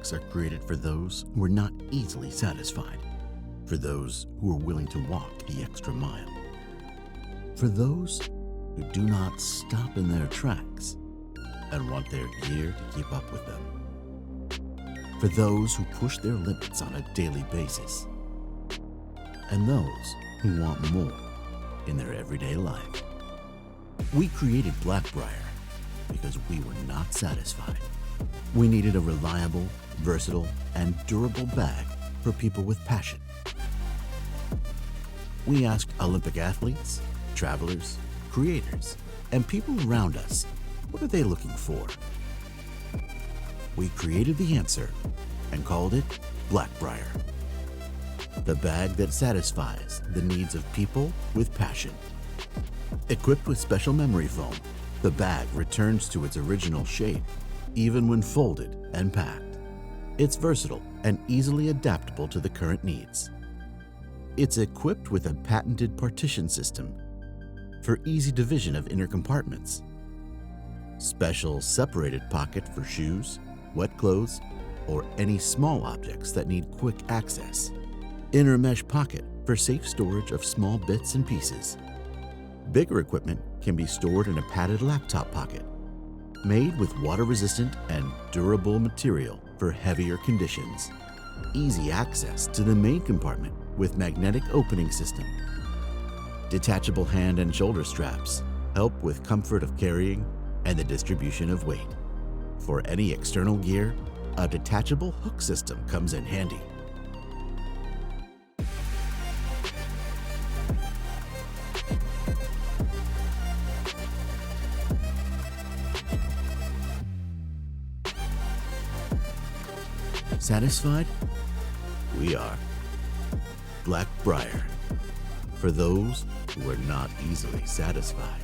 products are created for those who are not easily satisfied, for those who are willing to walk the extra mile, for those who do not stop in their tracks and want their gear to keep up with them, for those who push their limits on a daily basis, and those who want more in their everyday life. We created Blackbriar because we were not satisfied. We needed a reliable, versatile, and durable bag for people with passion. We asked Olympic athletes, travelers, creators, and people around us, what are they looking for? We created the answer and called it Blackbriar, the bag that satisfies the needs of people with passion. Equipped with special memory foam, the bag returns to its original shape, even when folded and packed. It's versatile and easily adaptable to the current needs. It's equipped with a patented partition system for easy division of inner compartments, special separated pocket for shoes, wet clothes, or any small objects that need quick access, inner mesh pocket for safe storage of small bits and pieces. Bigger equipment can be stored in a padded laptop pocket, made with water-resistant and durable material for heavier conditions. Easy access to the main compartment with magnetic opening system. Detachable hand and shoulder straps help with comfort of carrying and the distribution of weight. For any external gear, a detachable hook system comes in handy. Satisfied? We are. Blackbriar, for those who are not easily satisfied.